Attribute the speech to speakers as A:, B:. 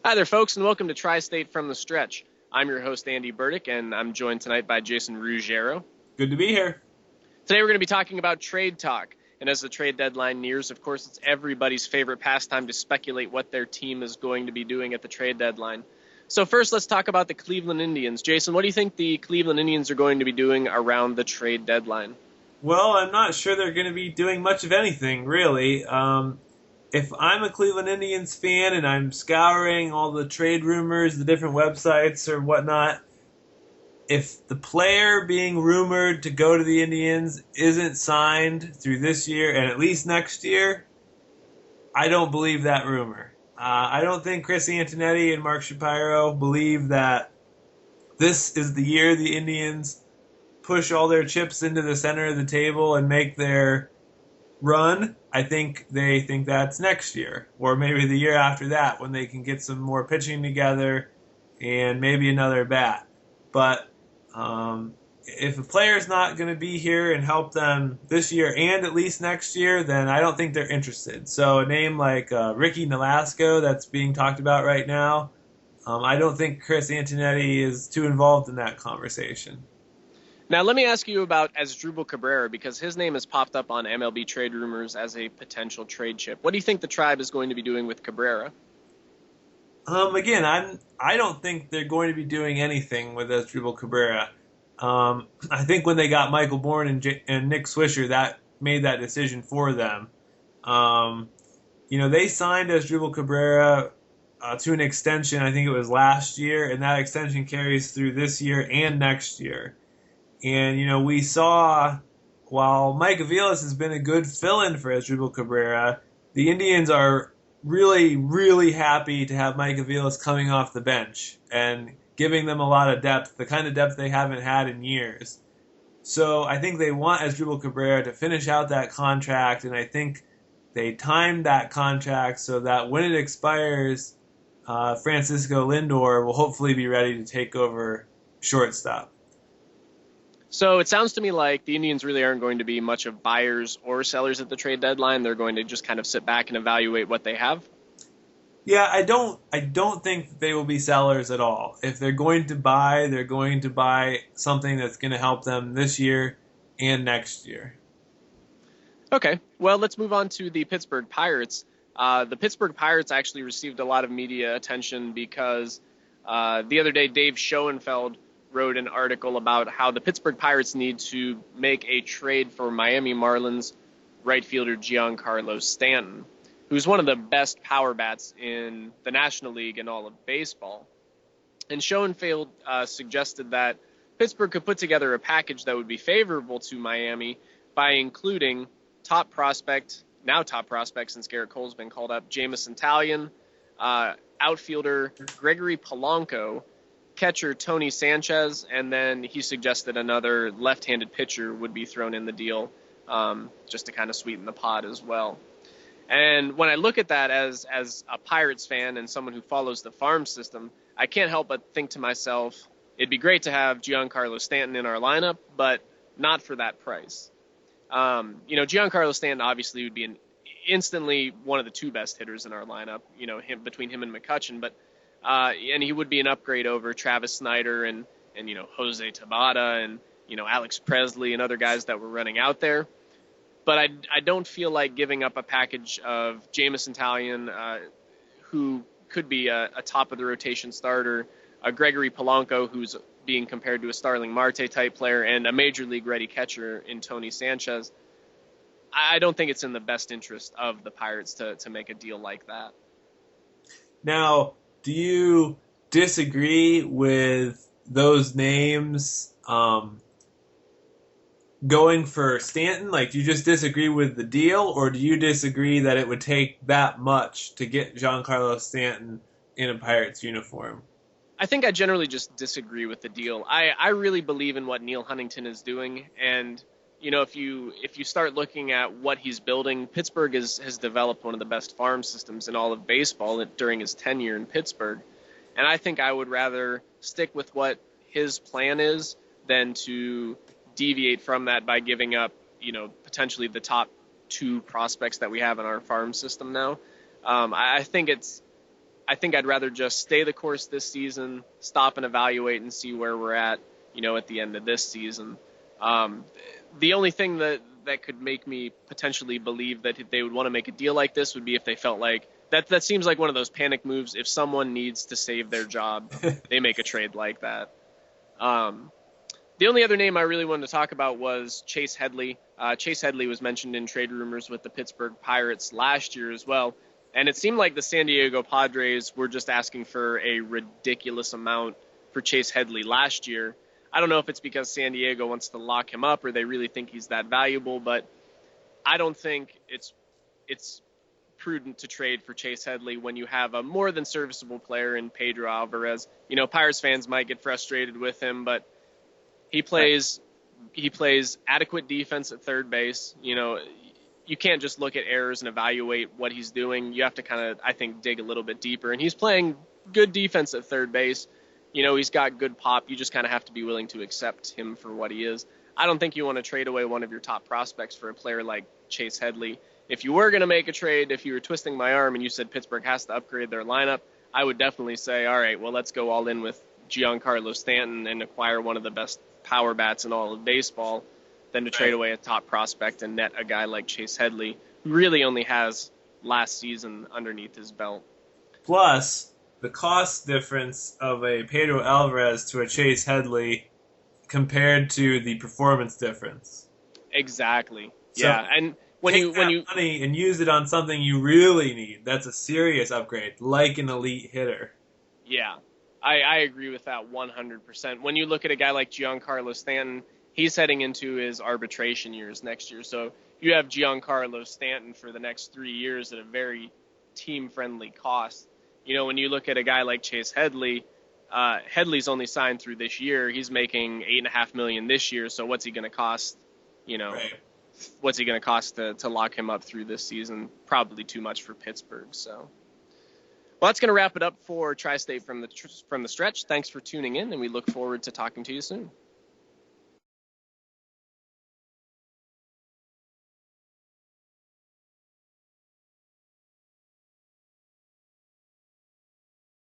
A: Hi there, folks, and welcome to Tri-State from the Stretch. I'm your host, Andy Burdick, and I'm joined tonight by Jason Ruggiero.
B: Good to be here.
A: Today we're going to be talking about trade talk, and as the trade deadline nears, of course, it's everybody's favorite pastime to speculate what their team is going to be doing at the trade deadline. So first, let's talk about the Cleveland Indians. Jason, what do you think the Cleveland Indians are going to be doing around the trade deadline?
B: Well, I'm not sure they're going to be doing much of anything, really. If I'm a Cleveland Indians fan and I'm scouring all the trade rumors, the different websites or whatnot, if the player being rumored to go to the Indians isn't signed through this year and at least next year, I don't believe that rumor. I don't think Chris Antonetti and Mark Shapiro believe that this is the year the Indians push all their chips into the center of the table and make their run. I think they think that's next year or maybe the year after that when they can get some more pitching together and maybe another bat. But if a player's not going to be here and help them this year and at least next year, then I don't think they're interested. So a name like Ricky Nolasco that's being talked about right now, I don't think Chris Antonetti is too involved in that conversation.
A: Now, let me ask you about Asdrubal Cabrera, because his name has popped up on MLB trade rumors as a potential trade chip. What do you think the Tribe is going to be doing with Cabrera?
B: Again, I don't think they're going to be doing anything with Asdrubal Cabrera. I think when they got Michael Bourne and Nick Swisher, that made that decision for them. They signed Asdrubal Cabrera to an extension, I think it was last year, and that extension carries through this year and next year. And, we saw, while Mike Aviles has been a good fill-in for Asdrubal Cabrera, the Indians are really, really happy to have Mike Aviles coming off the bench and giving them a lot of depth, the kind of depth they haven't had in years. So I think they want Asdrubal Cabrera to finish out that contract, and I think they timed that contract so that when it expires, Francisco Lindor will hopefully be ready to take over shortstop.
A: So it sounds to me like the Indians really aren't going to be much of buyers or sellers at the trade deadline. They're going to just kind of sit back and evaluate what they have.
B: Yeah, I don't think they will be sellers at all. If they're going to buy, they're going to buy something that's going to help them this year and next year.
A: Okay, well, let's move on to the Pittsburgh Pirates. The Pittsburgh Pirates actually received a lot of media attention because the other day Dave Schoenfeld wrote an article about how the Pittsburgh Pirates need to make a trade for Miami Marlins right fielder Giancarlo Stanton, who's one of the best power bats in the National League and all of baseball. And Schoenfeld suggested that Pittsburgh could put together a package that would be favorable to Miami by including top prospect since Garrett Cole's been called up, Jamison Talion, outfielder Gregory Polanco, catcher Tony Sanchez, and then he suggested another left-handed pitcher would be thrown in the deal just to kind of sweeten the pot as well. And when I look at that as a Pirates fan and someone who follows the farm system, I can't help but think to myself, it'd be great to have Giancarlo Stanton in our lineup, but not for that price. Giancarlo Stanton obviously would be instantly one of the two best hitters in our lineup, between him and McCutchen, but and he would be an upgrade over Travis Snyder and Jose Tabata and Alex Presley and other guys that were running out there. But I don't feel like giving up a package of Jamison Talion, who could be a top of the rotation starter, a Gregory Polanco, who's being compared to a Starling Marte type player, and a major league ready catcher in Tony Sanchez. I don't think it's in the best interest of the Pirates to make a deal like that.
B: Now, do you disagree with those names going for Stanton? Like, do you just disagree with the deal, or do you disagree that it would take that much to get Giancarlo Stanton in a Pirates uniform?
A: I think I generally just disagree with the deal. I really believe in what Neil Huntington is doing, and if you start looking at what he's building, Pittsburgh has developed one of the best farm systems in all of baseball during his tenure in Pittsburgh. And I think I would rather stick with what his plan is than to deviate from that by giving up, potentially the top two prospects that we have in our farm system now. I think I think I'd rather just stay the course this season, stop and evaluate and see where we're at, at the end of this season. The only thing that could make me potentially believe that they would want to make a deal like this would be if they felt like that seems like one of those panic moves. If someone needs to save their job, they make a trade like that. The only other name I really wanted to talk about was Chase Headley. Chase Headley was mentioned in trade rumors with the Pittsburgh Pirates last year as well. And it seemed like the San Diego Padres were just asking for a ridiculous amount for Chase Headley last year. I don't know if it's because San Diego wants to lock him up or they really think he's that valuable, but I don't think it's prudent to trade for Chase Headley when you have a more than serviceable player in Pedro Alvarez. Pirates fans might get frustrated with him, but he plays adequate defense at third base. You can't just look at errors and evaluate what he's doing. You have to kind of, I think, dig a little bit deeper. And he's playing good defense at third base. He's got good pop. You just kind of have to be willing to accept him for what he is. I don't think you want to trade away one of your top prospects for a player like Chase Headley. If you were going to make a trade, if you were twisting my arm and you said Pittsburgh has to upgrade their lineup, I would definitely say, all right, well, let's go all in with Giancarlo Stanton and acquire one of the best power bats in all of baseball than to trade away a top prospect and net a guy like Chase Headley, who really only has last season underneath his belt.
B: Plus, the cost difference of a Pedro Alvarez to a Chase Headley compared to the performance difference.
A: Exactly.
B: So
A: yeah, and when you
B: money and use it on something you really need, that's a serious upgrade, like an elite hitter.
A: Yeah, I agree with that 100%. When you look at a guy like Giancarlo Stanton, he's heading into his arbitration years next year. So you have Giancarlo Stanton for the next 3 years at a very team-friendly cost. When you look at a guy like Chase Headley, Headley's only signed through this year. He's making $8.5 million this year. So what's he going to cost?
B: Right.
A: What's he going to cost to lock him up through this season? Probably too much for Pittsburgh. So, well, that's going to wrap it up for Tri-State from the Stretch. Thanks for tuning in, and we look forward to talking to you soon.